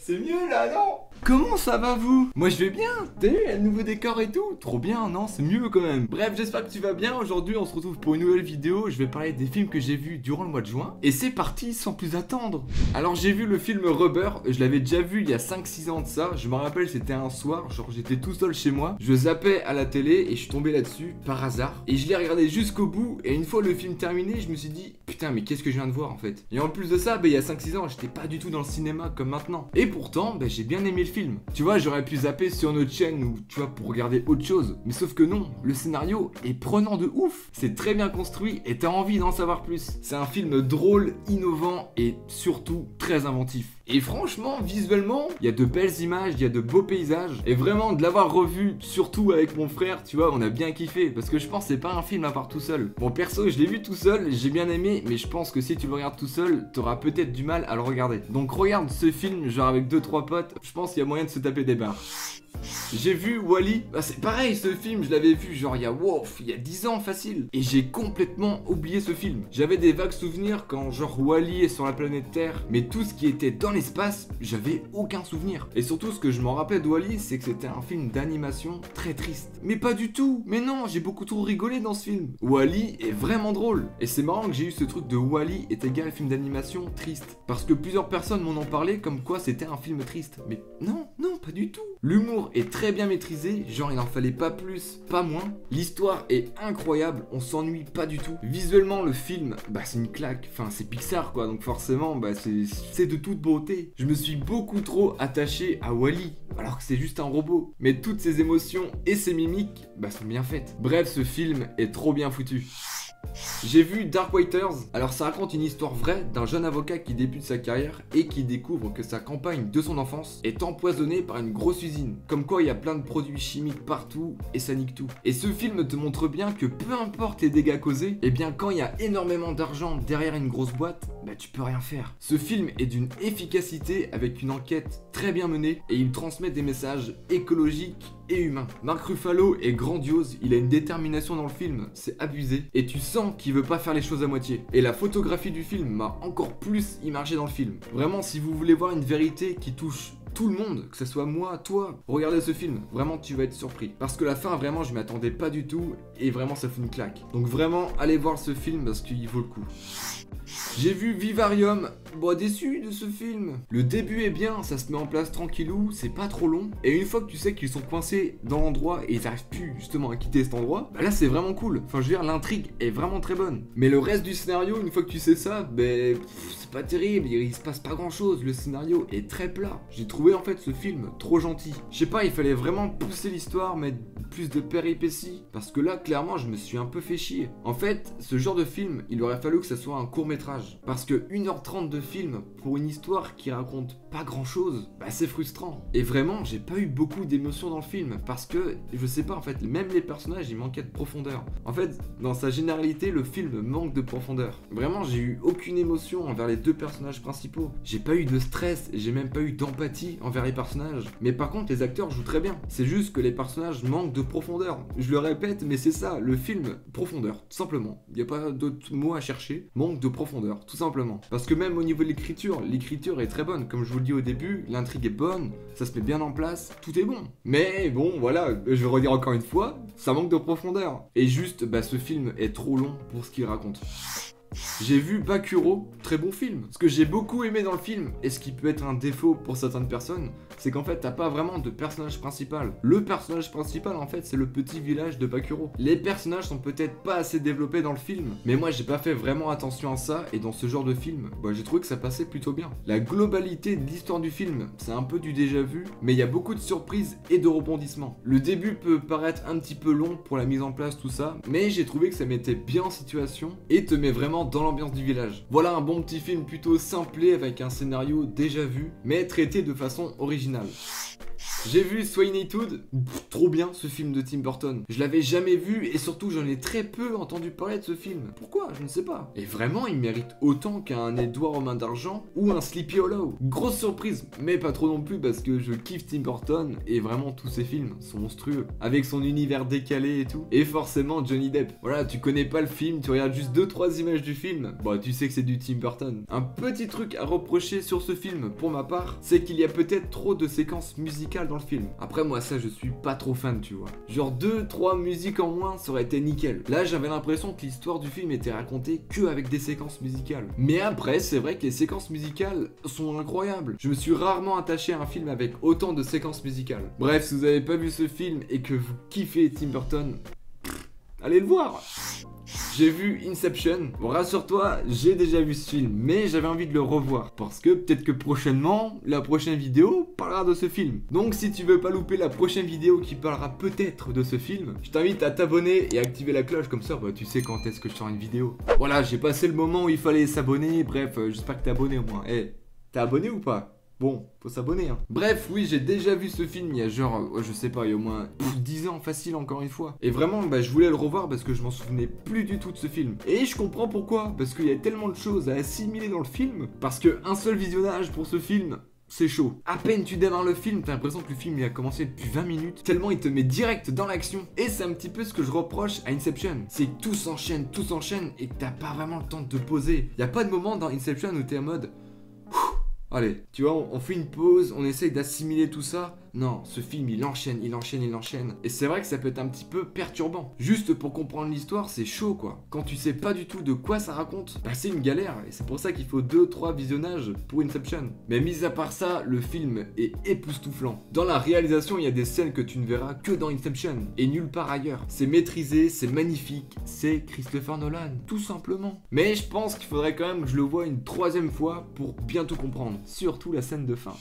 C'est mieux là, non? Comment ça va vous? Moi je vais bien, t'as vu, il y a le nouveau décor et tout. Trop bien, non? C'est mieux quand même. Bref, j'espère que tu vas bien. Aujourd'hui on se retrouve pour une nouvelle vidéo. Je vais parler des films que j'ai vus durant le mois de juin. Et c'est parti sans plus attendre. Alors j'ai vu le film Rubber. Je l'avais déjà vu il y a 5-6 ans de ça. Je me rappelle, c'était un soir, genre j'étais tout seul chez moi. Je zappais à la télé et je suis tombé là-dessus par hasard. Et je l'ai regardé jusqu'au bout. Et une fois le film terminé, je me suis dit putain, mais qu'est-ce que je viens de voir en fait? Et en plus de ça, il y a 5-6 ans, j'étais pas du tout dans le cinéma comme maintenant. Et pourtant, j'ai bien aimé le film. Tu vois, j'aurais pu zapper sur notre chaîne ou tu vois pour regarder autre chose. Mais sauf que non, le scénario est prenant de ouf. C'est très bien construit et t'as envie d'en savoir plus. C'est un film drôle, innovant et surtout très inventif. Et franchement, visuellement, il y a de belles images, il y a de beaux paysages. Et vraiment, de l'avoir revu, surtout avec mon frère, tu vois, on a bien kiffé. Parce que je pense que c'est pas un film à voir tout seul. Bon, perso, je l'ai vu tout seul, j'ai bien aimé. Mais je pense que si tu le regardes tout seul, t'auras peut-être du mal à le regarder. Donc regarde ce film, genre avec 2-3 potes. Je pense qu'il y a moyen de se taper des barres. J'ai vu Wall-E, c'est pareil, ce film je l'avais vu genre il y a 10 ans facile. Et j'ai complètement oublié ce film. J'avais des vagues souvenirs quand genre Wall-E est sur la planète Terre, mais tout ce qui était dans l'espace, j'avais aucun souvenir. Et surtout ce que je m'en rappelais de Wall-E, c'est que c'était un film d'animation très triste. Mais pas du tout, mais non, j'ai beaucoup trop rigolé dans ce film. Wall-E est vraiment drôle. Et c'est marrant que j'ai eu ce truc de Wall-E est égal film d'animation triste. Parce que plusieurs personnes m'en ont parlé comme quoi c'était un film triste. Mais non, pas du tout. L'humour est très bien maîtrisé, genre il en fallait pas plus, pas moins. L'histoire est incroyable, on s'ennuie pas du tout. Visuellement le film, c'est une claque, enfin c'est Pixar quoi, donc forcément c'est de toute beauté. Je me suis beaucoup trop attaché à Wall-E, alors que c'est juste un robot. Mais toutes ses émotions et ses mimiques, sont bien faites. Bref, ce film est trop bien foutu. J'ai vu Dark Waters. Alors ça raconte une histoire vraie d'un jeune avocat qui débute sa carrière et qui découvre que sa campagne de son enfance est empoisonnée par une grosse usine. Comme quoi il y a plein de produits chimiques partout et ça nique tout. Et ce film te montre bien que peu importe les dégâts causés, et bien quand il y a énormément d'argent derrière une grosse boîte, tu peux rien faire. Ce film est d'une efficacité avec une enquête très bien menée et il transmet des messages écologiques et humain. Mark Ruffalo est grandiose, il a une détermination dans le film, c'est abusé, et tu sens qu'il veut pas faire les choses à moitié. Et la photographie du film m'a encore plus immergé dans le film. Vraiment, si vous voulez voir une vérité qui touche tout le monde, que ce soit moi, toi, regardez ce film, vraiment tu vas être surpris. Parce que la fin, vraiment, je m'y attendais pas du tout, et vraiment ça fait une claque. Donc vraiment, allez voir ce film parce qu'il vaut le coup. J'ai vu Vivarium, déçu de ce film. Le début est bien, ça se met en place tranquillou, c'est pas trop long. Et une fois que tu sais qu'ils sont coincés dans l'endroit et ils arrivent plus justement à quitter cet endroit, là c'est vraiment cool. Enfin je veux dire, l'intrigue est vraiment très bonne. Mais le reste du scénario, une fois que tu sais ça, c'est pas terrible, il se passe pas grand chose, le scénario est très plat. J'ai trouvé en fait ce film trop gentil. Je sais pas, il fallait vraiment pousser l'histoire, mettre plus de péripéties. Parce que là, clairement, je me suis un peu fait chier. En fait, ce genre de film, il aurait fallu que ça soit un court-métrage. Parce que 1h30 de film pour une histoire qui raconte pas grand-chose, c'est frustrant. Et vraiment, j'ai pas eu beaucoup d'émotions dans le film. Parce que, je sais pas, en fait, même les personnages, ils manquaient de profondeur. En fait, dans sa généralité, le film manque de profondeur. Vraiment, j'ai eu aucune émotion envers les deux personnages principaux. J'ai pas eu de stress, j'ai même pas eu d'empathie envers les personnages. Mais par contre, les acteurs jouent très bien. C'est juste que les personnages manquent de profondeur. Je le répète, mais c'est ça, le film, profondeur, tout simplement. Il n'y a pas d'autre mot à chercher. Manque de profondeur, tout simplement. Parce que même au niveau de l'écriture est très bonne. Comme je vous le dis au début, l'intrigue est bonne, ça se met bien en place, tout est bon. Mais bon, voilà, je vais redire encore une fois, ça manque de profondeur. Et juste, ce film est trop long pour ce qu'il raconte. J'ai vu Bakuro, très bon film. Ce que j'ai beaucoup aimé dans le film, et ce qui peut être un défaut pour certaines personnes, c'est qu'en fait t'as pas vraiment de personnage principal. Le personnage principal en fait c'est le petit village de Bakuro. Les personnages sont peut-être pas assez développés dans le film, mais moi j'ai pas fait vraiment attention à ça, et dans ce genre de film, j'ai trouvé que ça passait plutôt bien. La globalité de l'histoire du film, c'est un peu du déjà vu, mais il y a beaucoup de surprises et de rebondissements. Le début peut paraître un petit peu long pour la mise en place, tout ça, mais j'ai trouvé que ça mettait bien en situation et te met vraiment dans l'ambiance du village. Voilà un bon petit film plutôt simplé avec un scénario déjà vu, mais traité de façon originale. J'ai vu Sweeney Todd, trop bien ce film de Tim Burton. Je l'avais jamais vu et surtout j'en ai très peu entendu parler de ce film. Pourquoi? Je ne sais pas. Et vraiment il mérite autant qu'un Edouard aux mains d'argent ou un Sleepy Hollow. Grosse surprise, mais pas trop non plus parce que je kiffe Tim Burton et vraiment tous ses films sont monstrueux. Avec son univers décalé et tout. Et forcément Johnny Depp. Voilà, tu connais pas le film, tu regardes juste 2-3 images du film, bah tu sais que c'est du Tim Burton. Un petit truc à reprocher sur ce film pour ma part, c'est qu'il y a peut-être trop de séquences musicales dans le film. Après moi ça je suis pas trop fan, tu vois. Genre 2-3 musiques en moins ça aurait été nickel. Là j'avais l'impression que l'histoire du film était racontée que avec des séquences musicales. Mais après c'est vrai que les séquences musicales sont incroyables. Je me suis rarement attaché à un film avec autant de séquences musicales. Bref, si vous avez pas vu ce film et que vous kiffez Tim Burton, allez le voir. J'ai vu Inception. Bon, rassure-toi, j'ai déjà vu ce film, mais j'avais envie de le revoir. Parce que peut-être que prochainement, la prochaine vidéo parlera de ce film. Donc si tu veux pas louper la prochaine vidéo qui parlera peut-être de ce film, je t'invite à t'abonner et à activer la cloche, comme ça bah, tu sais quand est-ce que je sors une vidéo. Voilà, j'ai passé le moment où il fallait s'abonner, bref, j'espère que t'es abonné au moins. Eh, t'es abonné ou pas? Bon, faut s'abonner hein. Bref, oui, j'ai déjà vu ce film il y a genre, je sais pas, il y a au moins 10 ans facile encore une fois. Et vraiment, bah je voulais le revoir parce que je m'en souvenais plus du tout de ce film. Et je comprends pourquoi, parce qu'il y a tellement de choses à assimiler dans le film, parce qu'un seul visionnage pour ce film, c'est chaud. À peine tu démarres le film, t'as l'impression que le film il a commencé depuis 20 minutes, tellement il te met direct dans l'action. Et c'est un petit peu ce que je reproche à Inception. C'est que tout s'enchaîne et que t'as pas vraiment le temps de te poser. Y a pas de moment dans Inception où t'es en mode... Allez, tu vois, on fait une pause, on essaye d'assimiler tout ça. Non, ce film, il enchaîne. Et c'est vrai que ça peut être un petit peu perturbant. Juste pour comprendre l'histoire, c'est chaud, quoi. Quand tu sais pas du tout de quoi ça raconte, bah c'est une galère. Et c'est pour ça qu'il faut 2-3 visionnages pour Inception. Mais mis à part ça, le film est époustouflant. Dans la réalisation, il y a des scènes que tu ne verras que dans Inception. Et nulle part ailleurs. C'est maîtrisé, c'est magnifique. C'est Christopher Nolan, tout simplement. Mais je pense qu'il faudrait quand même que je le voie une 3e fois pour bien tout comprendre. Surtout la scène de fin.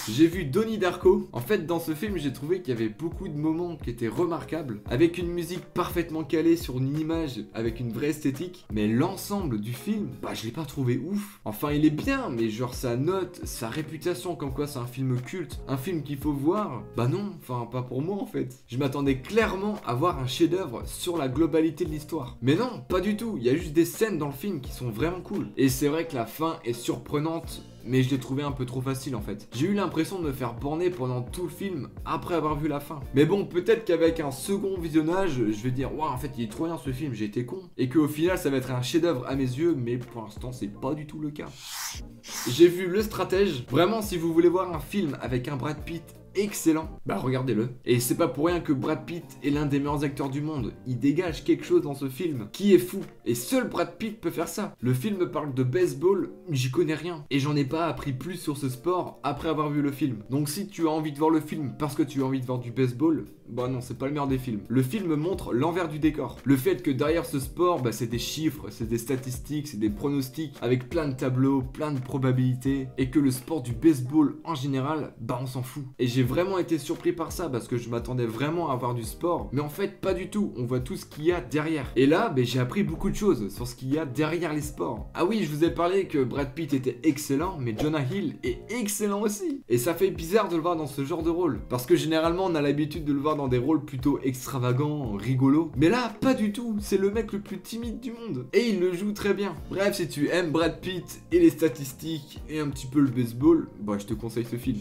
J'ai vu Donnie Darko. En fait, dans ce film, j'ai trouvé qu'il y avait beaucoup de moments qui étaient remarquables, avec une musique parfaitement calée sur une image, avec une vraie esthétique. Mais l'ensemble du film, bah je l'ai pas trouvé ouf. Enfin, il est bien, mais genre sa note, sa réputation comme quoi c'est un film culte, un film qu'il faut voir, bah non, enfin pas pour moi en fait. Je m'attendais clairement à voir un chef-d'œuvre sur la globalité de l'histoire. Mais non, pas du tout. Il y a juste des scènes dans le film qui sont vraiment cool. Et c'est vrai que la fin est surprenante, mais je l'ai trouvé un peu trop facile en fait. J'ai eu l'impression de me faire borner pendant tout le film après avoir vu la fin. Mais bon, peut-être qu'avec un second visionnage, je vais dire waouh, en fait il est trop bien ce film, j'ai été con. Et qu'au final ça va être un chef-d'œuvre à mes yeux, mais pour l'instant c'est pas du tout le cas. J'ai vu Le Stratège. Vraiment, si vous voulez voir un film avec un Brad Pitt excellent, bah regardez-le. Et c'est pas pour rien que Brad Pitt est l'un des meilleurs acteurs du monde. Il dégage quelque chose dans ce film qui est fou. Et seul Brad Pitt peut faire ça. Le film parle de baseball, j'y connais rien. Et j'en ai pas appris plus sur ce sport après avoir vu le film. Donc si tu as envie de voir le film parce que tu as envie de voir du baseball, bah non, c'est pas le meilleur des films. Le film montre l'envers du décor. Le fait que derrière ce sport, bah c'est des chiffres, c'est des statistiques, c'est des pronostics avec plein de tableaux, plein de probabilités. Et que le sport du baseball en général, bah on s'en fout. Et j'ai vraiment été surpris par ça parce que je m'attendais vraiment à voir du sport. Mais en fait, pas du tout. On voit tout ce qu'il y a derrière. Et là, bah, j'ai appris beaucoup de choses sur ce qu'il y a derrière les sports. Ah oui, je vous ai parlé que Brad Pitt était excellent, mais Jonah Hill est excellent aussi. Et ça fait bizarre de le voir dans ce genre de rôle. Parce que généralement, on a l'habitude de le voir dans des rôles plutôt extravagants, rigolos. Mais là, pas du tout. C'est le mec le plus timide du monde. Et il le joue très bien. Bref, si tu aimes Brad Pitt et les statistiques et un petit peu le baseball, bah je te conseille ce film.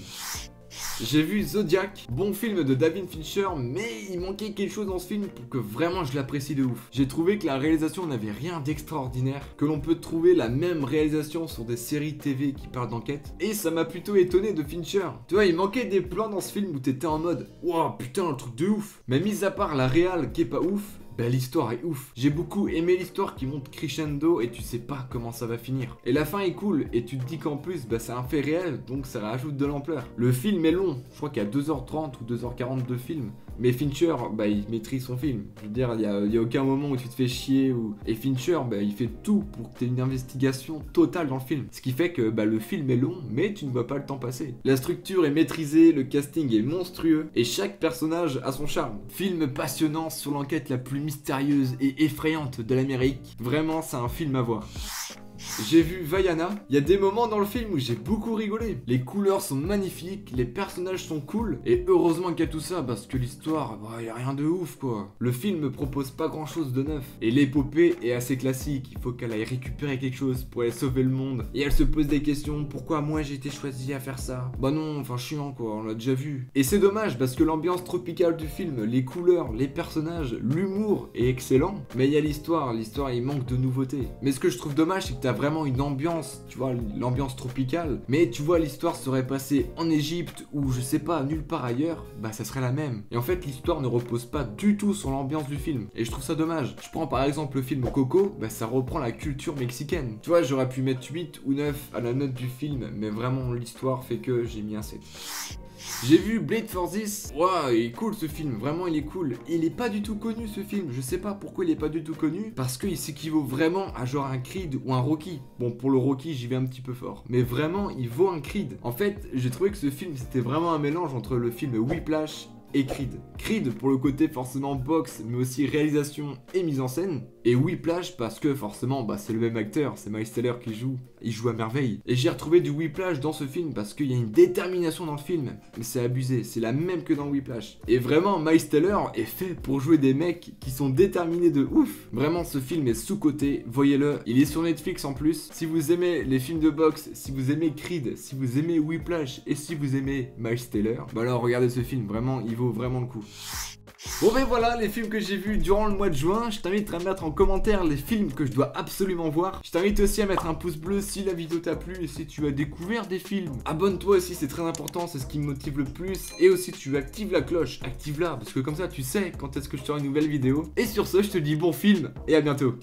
J'ai vu Zodiac, bon film de David Fincher, mais il manquait quelque chose dans ce film pour que vraiment je l'apprécie de ouf. J'ai trouvé que la réalisation n'avait rien d'extraordinaire, que l'on peut trouver la même réalisation sur des séries TV qui parlent d'enquête, et ça m'a plutôt étonné de Fincher. Tu vois, il manquait des plans dans ce film où t'étais en mode « Wow, putain, un truc de ouf !» Mais mis à part la réal qui est pas ouf, bah l'histoire est ouf. J'ai beaucoup aimé l'histoire qui monte crescendo et tu sais pas comment ça va finir. Et la fin est cool et tu te dis qu'en plus bah c'est un fait réel donc ça rajoute de l'ampleur. Le film est long, je crois qu'il y a 2h30 ou 2h40 de film. Mais Fincher, bah il maîtrise son film. Je veux dire, il y a aucun moment où tu te fais chier ou... Et Fincher, bah il fait tout pour que tu aies une investigation totale dans le film. Ce qui fait que bah le film est long, mais tu ne vois pas le temps passer. La structure est maîtrisée, le casting est monstrueux, et chaque personnage a son charme. Film passionnant sur l'enquête la plus mystérieuse et effrayante de l'Amérique. Vraiment, c'est un film à voir. J'ai vu Vaiana, il y a des moments dans le film où j'ai beaucoup rigolé. Les couleurs sont magnifiques, les personnages sont cool, et heureusement qu'il y a tout ça parce que l'histoire, bah y a rien de ouf quoi. Le film me propose pas grand chose de neuf, et l'épopée est assez classique, il faut qu'elle aille récupérer quelque chose pour aller sauver le monde, et elle se pose des questions, pourquoi moi j'ai été choisi à faire ça? Bah non, enfin chiant quoi, on l'a déjà vu. Et c'est dommage parce que l'ambiance tropicale du film, les couleurs, les personnages, l'humour est excellent, mais il y a l'histoire il manque de nouveautés. Mais ce que je trouve dommage c'est que t'as vraiment une ambiance, tu vois, l'ambiance tropicale, mais tu vois l'histoire serait passée en Égypte ou je sais pas, nulle part ailleurs, bah ça serait la même. Et en fait l'histoire ne repose pas du tout sur l'ambiance du film, et je trouve ça dommage. Je prends par exemple le film Coco, bah ça reprend la culture mexicaine. Tu vois, j'aurais pu mettre 8 ou 9 à la note du film, mais vraiment l'histoire fait que j'ai mis un 7. J'ai vu Blade for This, waouh, il est cool ce film, vraiment il est cool. Il est pas du tout connu ce film, je sais pas pourquoi il est pas du tout connu, parce qu'il s'équivaut vraiment à genre un Creed ou un Rocky. Bon, pour le Rocky j'y vais un petit peu fort, mais vraiment il vaut un Creed. En fait, j'ai trouvé que ce film c'était vraiment un mélange entre le film Whiplash et Creed. Creed pour le côté forcément boxe, mais aussi réalisation et mise en scène. Et Whiplash parce que forcément bah, c'est le même acteur, c'est Miles Teller qui joue, il joue à merveille. Et j'ai retrouvé du Whiplash dans ce film parce qu'il y a une détermination dans le film, mais c'est abusé, c'est la même que dans Whiplash. Et vraiment Miles Teller est fait pour jouer des mecs qui sont déterminés de ouf. Vraiment ce film est sous-coté, voyez-le, il est sur Netflix en plus. Si vous aimez les films de boxe, si vous aimez Creed, si vous aimez Whiplash et si vous aimez Miles Teller, bah alors regardez ce film, vraiment il vaut vraiment le coup. Bon ben voilà les films que j'ai vus durant le mois de juin. Je t'invite à mettre en commentaire les films que je dois absolument voir. Je t'invite aussi à mettre un pouce bleu si la vidéo t'a plu et si tu as découvert des films. Abonne-toi aussi, c'est très important, c'est ce qui me motive le plus. Et aussi tu actives la cloche, active-la parce que comme ça tu sais quand est-ce que je sors une nouvelle vidéo. Et sur ce je te dis bon film et à bientôt.